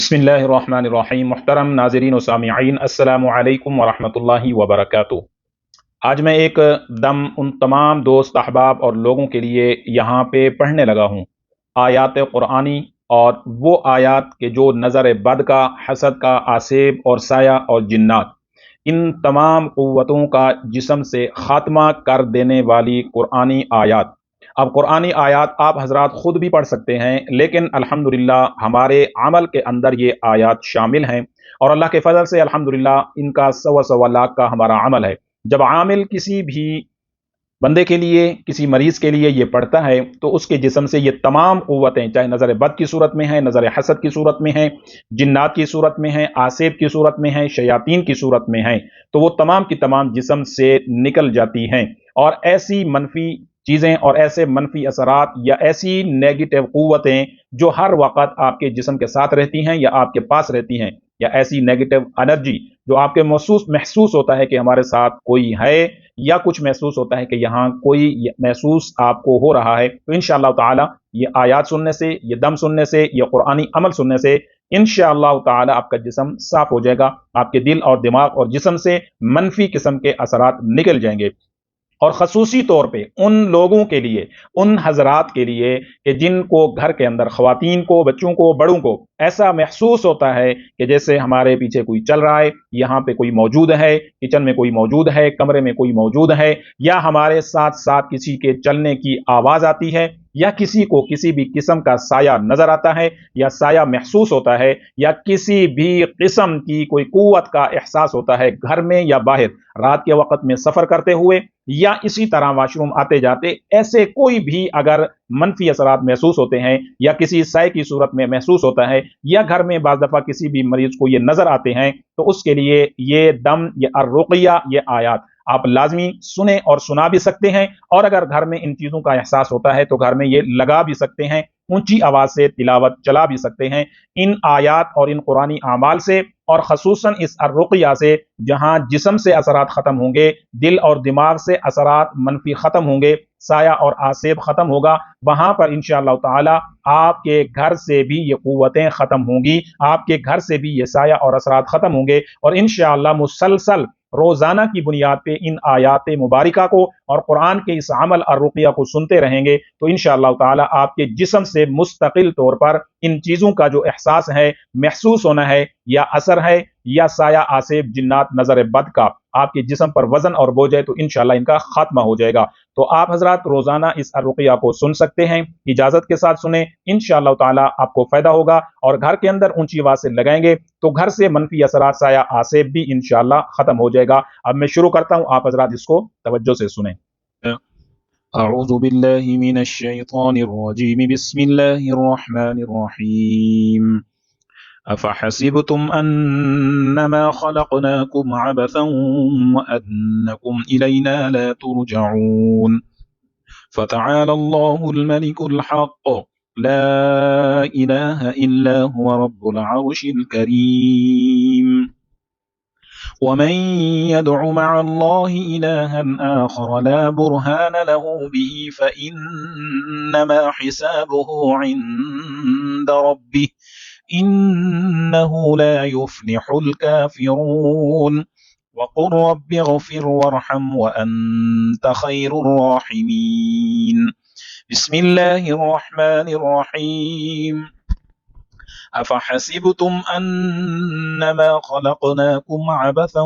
بسم اللہ الرحمن الرحیم۔ محترم ناظرین و سامعین، السلام علیکم ورحمۃ اللہ وبرکاتہ۔ آج میں ایک دم ان تمام دوست احباب اور لوگوں کے لیے یہاں پہ پڑھنے لگا ہوں آیات قرآنی، اور وہ آیات کے جو نظر بد کا، حسد کا، آسیب اور سایہ اور جنات، ان تمام قوتوں کا جسم سے خاتمہ کر دینے والی قرآنی آیات۔ اب قرآنی آیات آپ حضرات خود بھی پڑھ سکتے ہیں، لیکن الحمدللہ ہمارے عمل کے اندر یہ آیات شامل ہیں، اور اللہ کے فضل سے الحمدللہ ان کا سوا سوا لاکھ کا ہمارا عمل ہے۔ جب عامل کسی بھی بندے کے لیے، کسی مریض کے لیے یہ پڑھتا ہے، تو اس کے جسم سے یہ تمام قوتیں، چاہے نظر بد کی صورت میں ہیں، نظر حسد کی صورت میں ہیں، جنات کی صورت میں ہیں، آسیب کی صورت میں ہیں، شیاطین کی صورت میں ہیں، تو وہ تمام کی تمام جسم سے نکل جاتی ہیں، اور ایسی منفی چیزیں اور ایسے منفی اثرات یا ایسی نیگیٹو قوتیں جو ہر وقت آپ کے جسم کے ساتھ رہتی ہیں یا آپ کے پاس رہتی ہیں، یا ایسی نیگیٹو انرجی جو آپ کے محسوس ہوتا ہے کہ ہمارے ساتھ کوئی ہے، یا کچھ محسوس ہوتا ہے کہ یہاں کوئی محسوس آپ کو ہو رہا ہے، تو انشاءاللہ تعالی یہ آیات سننے سے، یہ دم سننے سے، یہ قرآنی عمل سننے سے انشاءاللہ تعالی آپ کا جسم صاف ہو جائے گا، آپ کے دل اور دماغ اور جسم سے منفی قسم کے اثرات نکل جائیں گے۔ اور خصوصی طور پہ ان لوگوں کے لیے، ان حضرات کے لیے کہ جن کو گھر کے اندر، خواتین کو، بچوں کو، بڑوں کو ایسا محسوس ہوتا ہے کہ جیسے ہمارے پیچھے کوئی چل رہا ہے، یہاں پہ کوئی موجود ہے، کچن میں کوئی موجود ہے، کمرے میں کوئی موجود ہے، یا ہمارے ساتھ ساتھ کسی کے چلنے کی آواز آتی ہے، یا کسی کو کسی بھی قسم کا سایہ نظر آتا ہے یا سایہ محسوس ہوتا ہے، یا کسی بھی قسم کی کوئی قوت کا احساس ہوتا ہے گھر میں یا باہر، رات کے وقت میں سفر کرتے ہوئے یا اسی طرح واش روم آتے جاتے، ایسے کوئی بھی اگر منفی اثرات محسوس ہوتے ہیں، یا کسی سائے کی صورت میں محسوس ہوتا ہے، یا گھر میں بعض دفعہ کسی بھی مریض کو یہ نظر آتے ہیں، تو اس کے لیے یہ دم، یہ الرقیہ، یہ آیات آپ لازمی سنیں اور سنا بھی سکتے ہیں، اور اگر گھر میں ان چیزوں کا احساس ہوتا ہے تو گھر میں یہ لگا بھی سکتے ہیں، اونچی آواز سے تلاوت چلا بھی سکتے ہیں ان آیات اور ان قرآنی اعمال سے، اور خصوصاً اس الرقیہ سے، جہاں جسم سے اثرات ختم ہوں گے، دل اور دماغ سے اثرات منفی ختم ہوں گے، سایہ اور آسیب ختم ہوگا، وہاں پر انشاءاللہ تعالی آپ کے گھر سے بھی یہ قوتیں ختم ہوں گی، آپ کے گھر سے بھی یہ سایہ اور اثرات ختم ہوں گے، اور انشاءاللہ مسلسل روزانہ کی بنیاد پہ ان آیات مبارکہ کو اور قرآن کے اس عمل الرقیہ کو سنتے رہیں گے، تو انشاءاللہ تعالی آپ کے جسم سے مستقل طور پر ان چیزوں کا جو احساس ہے، محسوس ہونا ہے، یا اثر ہے، یا سایہ آسیب جنات نظر بد کا آپ کے جسم پر وزن اور بوجھ ہے، تو انشاءاللہ ان کا خاتمہ ہو جائے گا۔ تو آپ حضرات روزانہ اس الرقیہ کو سن سکتے ہیں، اجازت کے ساتھ سنیں، انشاءاللہ تعالی آپ کو فائدہ ہوگا، اور گھر کے اندر اونچی آواز سے لگائیں گے تو گھر سے منفی اثرات، سایہ آسیب بھی انشاءاللہ ختم ہو جائے گا۔ اب میں شروع کرتا ہوں، آپ حضرات اس کو توجہ سے سنیں۔ اعوذ باللہ من الشیطان الرجیم، بسم اللہ الرحمن الرحیم۔ أفحسبتم أنما خلقناكم عبثا وأنكم إلينا لا ترجعون فتعالى الله الملك الحق لا إله إلا هو رب العرش الكريم ومن يدع مع الله إلها آخر لا برهان له به فإنما حسابه عند ربه إنه لا يفلح الكافرون وقل رب اغفر وارحم وأنت خير الراحمين بسم الله الرحمن الرحيم أفحسبتم أنما خلقناكم عبثا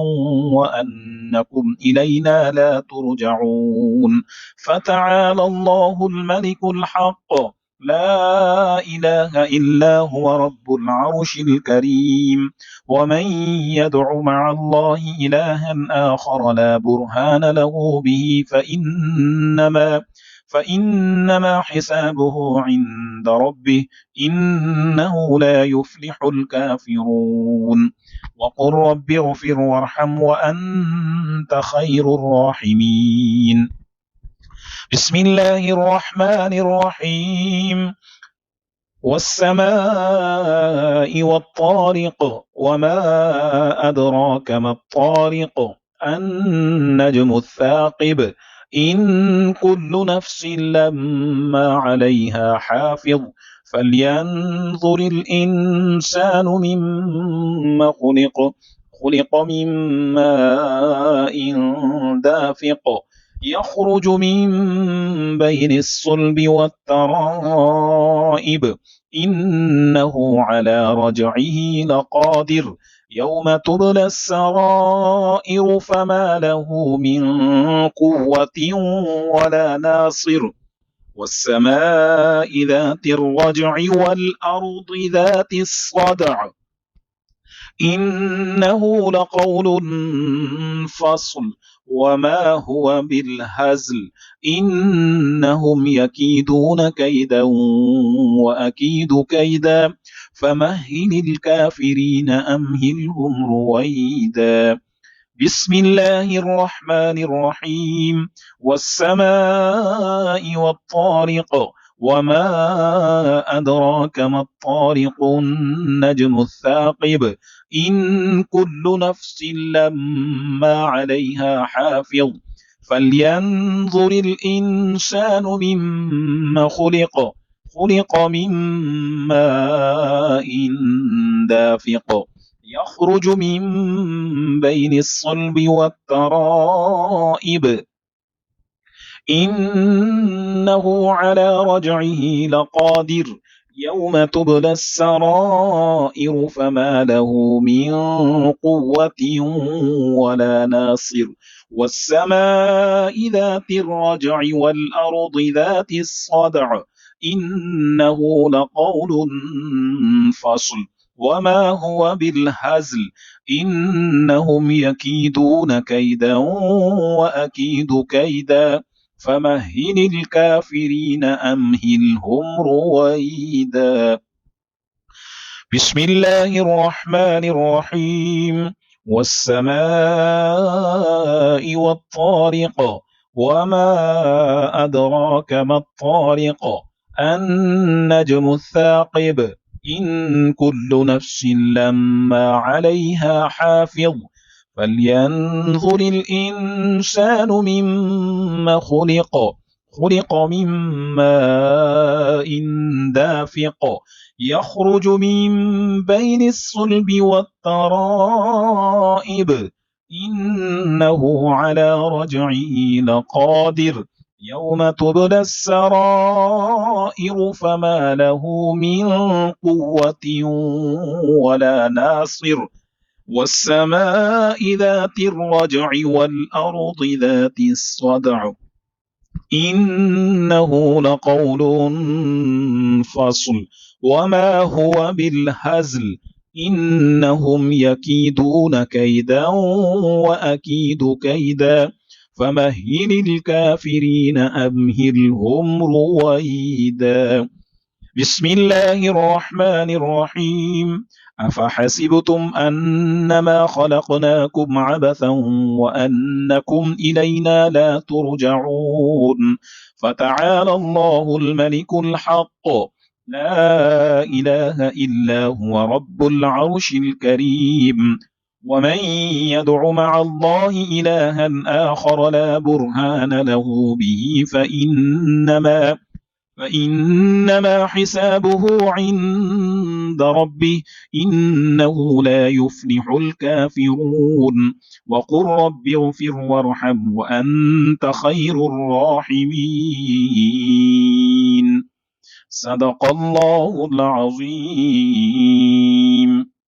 وأنكم إلينا لا ترجعون فتعالى الله الملك الحق لا إله إلا هو رب العرش الكريم ومن يدع مع الله إلها آخر لا برهان له به فإنما حسابه عند ربه إنه لا يفلح الكافرون وقل رب اغفر وارحم وأنت خير الراحمين بسم الله الرحمن الرحيم والسماء والطارق وما أدراك ما الطارق النجم الثاقب إن كل نفس لما عليها حافظ فلينظر الإنسان مما خلق من ماء دافق يخرج من بين الصلب والترائب إنه على رجعه لقادر يوم تبلى السرائر فما له من قوة ولا ناصر والسماء ذات الرجع والأرض ذات الصدع إنه لقول فصل وما هو بالهزل إنهم يكيدون كيدا وأكيد كيدا فمهل الكافرين أمهلهم رويدا بسم الله الرحمن الرحيم والسماء والطارق وما أدراك ما الطارق النجم الثاقب إن كل نفس لما عليها حافظ فلينظر الإنسان مما خلق من ماء دافق يخرج من بين الصلب والترائب إنه على رجعه لقادر يوم تبلى السرائر فما له من قوة ولا ناصر والسماء ذات الرجع والأرض ذات الصدع إنه لقول فصل وما هو بالهزل إنهم يكيدون كيدا وأكيد كيدا فمهل الكافرين أمهلهم رويدا بسم الله الرحمن الرحيم والسماء والطارق وما أدراك ما الطارق النجم الثاقب إن كل نفس لما عليها حافظ فلينظر الإنسان مما خلق من ماء دافق يخرج من بين الصلب والترائب إنه على رجعه لقادر يوم تبلى السرائر فما له من قوة ولا ناصر والسماء ذات الرجع والأرض ذات الصدع إنه لقول فصل وما هو بالهزل إنهم يكيدون كيدا وأكيد كيدا فمهل الكافرين أمهلهم رويدا بسم الله الرحمن الرحيم أفحسبتم أنما خلقناكم عبثا وأنكم إلينا لا ترجعون فتعالى الله الملك الحق لا إله إلا هو رب العرش الكريم ومن يدع مع الله إلها آخر لا برهان له به فإنما حسابه عند ربه إنه لا يفلح الكافرون وقل رب اغفر وارحم وأنت خير الراحمين صدق الله العظيم